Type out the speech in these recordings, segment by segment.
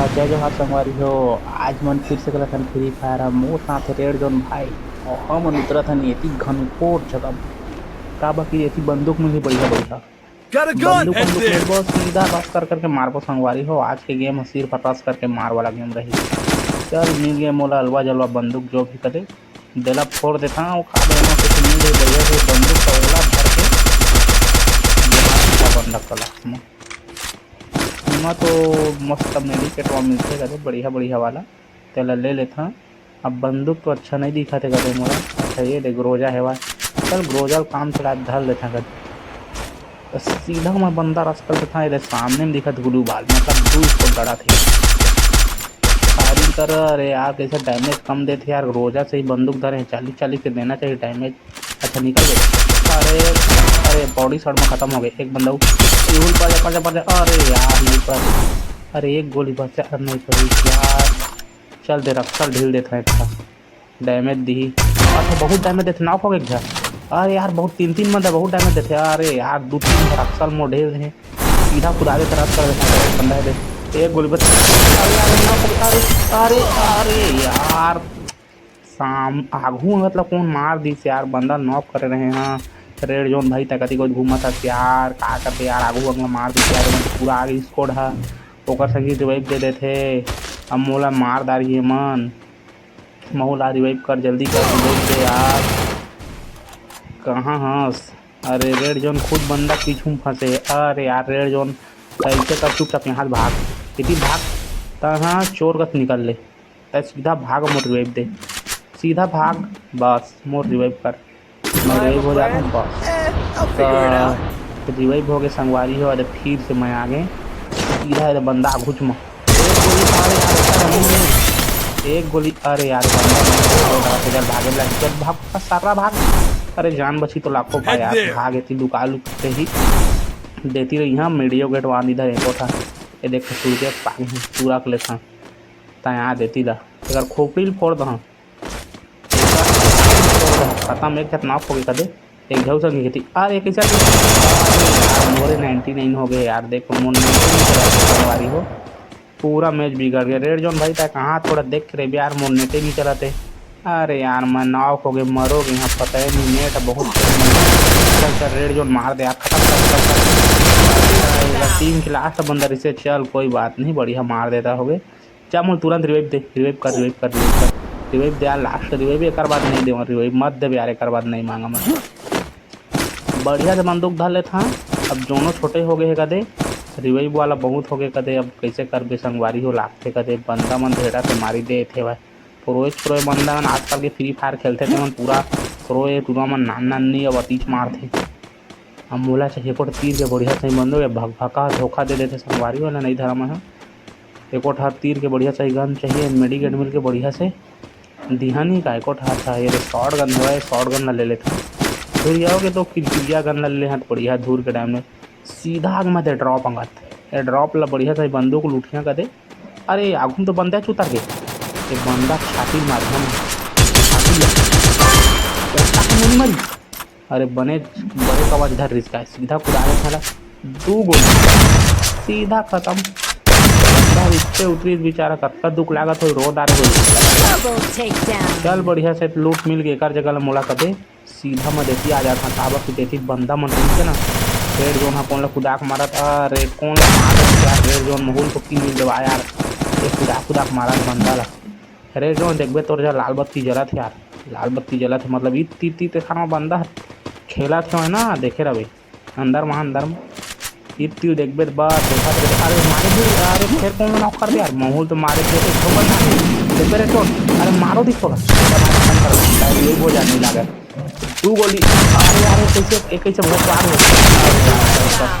जय जोहार संगवारी हो। आज मन फिर से गलत हन फ्री फायर मोर साथ रेड जोन भाई और हम उतरत हन एती घनकोर जगह में। का बाकी एती बंदूक मिली बढ़िया बढ़िया Got a gun! बंदूक Head बंदूक there! मिलबो सीधा रस कर करके मारबो संगवारी हो। आज के गेम सिर्फ रस करके मार वाला गेम रही। चल मिल गया मोला अलवा जलवा बंदूक जो भी करे दिला फोड़ देता हूँ खा देना कुछ मिल गई बढ़िया से बंदूक का ओला भर के बंदा कला तो मस्त मेडिकेट वहाँ मिलते करे बढ़िया बढ़िया वाला तेला ले लेता। अब बंदूक तो अच्छा नहीं दिखा थे करे मोला। अच्छा ये देख ग्रोजा है वह। चल ग्रोजा काम चला धर लेता कर तो सीधा मैं बंदा रस कर देता। ये सामने में दिखा गुलू बाल मतलब दू इसको गड़ा थे फायरिंग कर। अरे यार कैसे डैमेज कम देते यार ग्रोजा से ही बंदूक धरे 40-40 के देना चाहिए डैमेज। अच्छा निकल गया। अरे अरे बॉडी शॉट में खत्म हो गए एक बंदा अरे यार नहीं पड़ा। अरे एक गोली बचा नहीं पड़ी यार। चल दे रक्सल ढील देता है अच्छा डैमेज दी। अच्छा बहुत डैमेज देते नाक हो गए क्या। अरे यार बहुत तीन बंदा बहुत डैमेज देते। अरे यार 2-3 रक्सल मोड़ ढेल रहे सीधा खुदा के तरफ कर देता बंदा है एक गोली बच। अरे अरे अरे यार साम आगू मतलब कौन मार दी से यार बंदा नॉक कर रहे हैं। रेड जोन भाई तकती को घूमा था यार का करते यार आगू अगला मार दी यार पूरा आगे स्कोड है ओकर संगी रिवाइव दे देते। अब मोला मार दारी है मन मोला रिवाइव कर जल्दी कर रिवाइव दे यार कहाँ हंस। अरे रेड जोन खुद बंदा पीछू में फंसे। अरे यार रेड जोन कैसे कर चुपचाप यहाँ भाग इतनी भाग तहाँ चोर गत निकल ले तय सीधा भाग मोर रिवाइव दे सीधा भाग बस मोर रिवाइव कर मैं रिवाइव हो जाता हूँ बस तो रिवाइव हो गए संगवारी हो। अरे फिर से मैं आगे सीधा है बंदा घुच में एक गोली। अरे यार बंदा भागे चल भाग सारा भाग। अरे जान बची तो लाखों का यार भाग इतनी दुकान से ही देती रही। हाँ मीडियो गेट वहाँ इधर एक था ये देख सूर्य पानी पूरा के लेता यहाँ देती ला अगर खोपड़ी फोड़ दो खत्म एक नाप हो गए कदे एक घाव संग थी। अरे कैसा मोरे 99 हो गए यार देखो मोनवारी हो पूरा मैच बिगड़ गया। रेड जोन भाई था कहाँ थोड़ा देख रहे यार मोर नेटे नहीं चलाते। अरे यार मैं नाव हो गए मरोगे यहाँ पता है नहीं नेट बहुत चल रेड जोन मार दे यार खत्म टीम के लास्ट बंदा इसे चल कोई बात नहीं बढ़िया मार देता हो गए। क्या मोल तुरंत रिवाइव दे रिवाइव दे यार लास्ट रिवाइव एक बाद नहीं दे रिवाइव मत दे यार एक बाद नहीं मांगा मैं बढ़िया से बंदूक धर लेता। अब दोनों छोटे हो गए कदे रिवाइव वाला बहुत हो गए कदे अब कैसे कर बे संगवारी हो लागते कदे बंदा मन भेड़ा से मारी दे थे भाई प्रोए बंदा मन आजकल के फ्री फायर खेलते थे मन पूरा प्रोए पूरा मन नान नहीं अब अतीच मारते। अब मोला चाहिए को तीर के बढ़िया सही बंदो भका धोखा दे देते संगवारी वाला नहीं धरा मैं एको ठा तीर के बढ़िया सही गन चाहिए मेडिकेट मिल के बढ़िया से दिहा नहीं का एको ठा था ये शॉर्ट गन है शॉर्ट गन ले लेते फिर जाओगे तो किरकिरिया गन ले हाथ बढ़िया धूर के टाइम में सीधा आग मत ड्रॉप अंगत ये ड्रॉप ला बढ़िया सही बंदूक लूटिया कर दे। अरे आगू तो बंदा चुता के एक बंदा छाती माध्यम मरी। अरे बने बड़े का आवाज इधर रिस्क है सीधा कुदाने वाला 2 गोली सीधा खत्म इससे उतरी बेचारा कत्ता दुख लागत हो रो डारे हो। चल बढ़िया से लूट मिल गए कर जगह मोला कदे सीधा मैं देती आ जाता ताबा की देती बंदा मन रही ना रेड जोन कौन ला खुदाक मारत। अरे कौन ला मारत यार रेड जोन महूल को की मिल दवा यार ये खुदाक मारत बंदा ला रेड जोन देखबे तो लाल बत्ती जला थे यार लाल बत्ती जला थे मतलब ईद खाना बंदा खेला थे ना देखे रहे अंदर में इतनी देखबे बात देखा अरे मारे भी अरे फिर कौन नॉक कर दे यार महूल तो मारे थे रे तो अरे मारो दी थोड़ा ये हो जाने लगा 2 गोली। अरे यार कैसे कैसे बहुत बार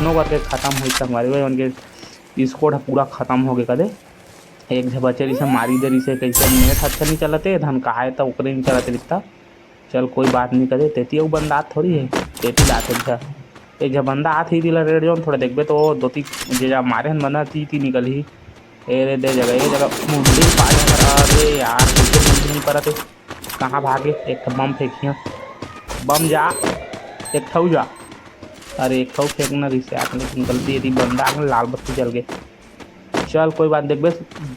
हो करके खत्म हो संगवारी उनके स्कोर पूरा खत्म हो गए कदे एक झ बचे से मारी दे से कैसे नेट अच्छा नहीं चलते धन का है तो नहीं चलाते दिखता। चल कोई बात नहीं करे तेती वो बंदा थोड़ी है तेती लाते एक जब बंदा आत ही दिला रेड जोन थोड़ा देखबे तो 2-3 जे मारे हन बना ती निकल ही ए दे जगह मुंडी पाले। अरे यार मुंडी नहीं परत कहाँ भागे एक बम फेंकिया बम जा एक ठऊ जा। अरे एक ठऊ फेंकना रिसे आके लेकिन गलती यदि बंदा लाल बत्ती जल गए चल कोई बात देख बे,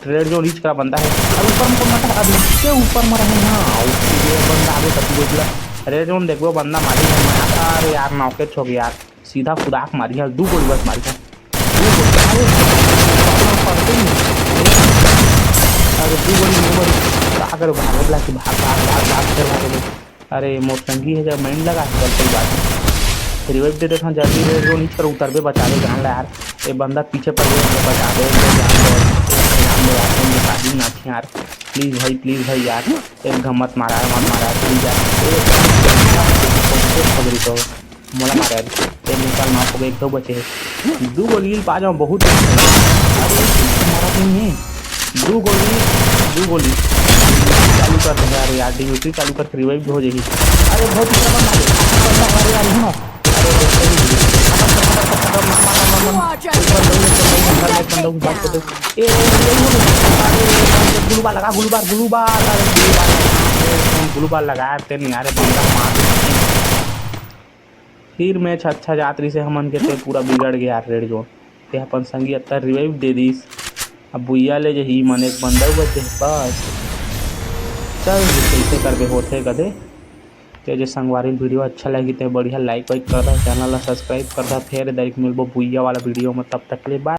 रेड जो रीच करा बंदा है। अरे ऊपर में मत, अब इसके ऊपर में रहे ना उसके बंदा आगे कटी बोला। रेड जोन देखो बंदा मारी है मैं। अरे यार नॉकेट हो गया यार, सीधा खुदाक मारी है, 2 गोली बस मारी है, 2 गोली। अरे 2 गोली नहीं मरी, क्या करे भागे बोला कि भाग भाग भाग भाग कर भागे। अरे मोटरंगी है जब मैंने लगा, चल कोई बात नहीं, रिवाइव दे देता हूँ जल्दी। रेड जोन नीचे पर उतर पे बचा दे जान ला यार, ये बंदा पीछे पड़ गया, बचा दे शादी नाची यार, प्लीज़ भाई यार, एक मत मारा है मत मारा है प्लीज़ यार, खबरी तो मोला मारा है, एक निकाल माफ हो गए, 1 2 बचे, 2 गोली पा जाऊँ बहुत। अरे मारा नहीं है, 2 गोली चालू कर देंगे। अरे यार ड्यूटी चालू कर रिवाइव भी हो जाएगी। अरे बहुत गुलबार लगा, गुलबार लगाया तेन यार, फिर मैच अच्छा यात्री से हमन के पूरा बिगड़ गया रेड जोन। ते अपन संगी अत्तर रिवाइव दे दीस, अब बुइया ले जही मन एक बंदा बचे बस। चल कैसे करबे होते कदे। तो जो संगवारी वीडियो अच्छा लगी तो बढ़िया लाइक वाइक कर दा, चैनल ला सब्सक्राइब कर दा, फिर डायरेक्ट मिलबो बुइया वाला वीडियो में, तब तक ले बाय।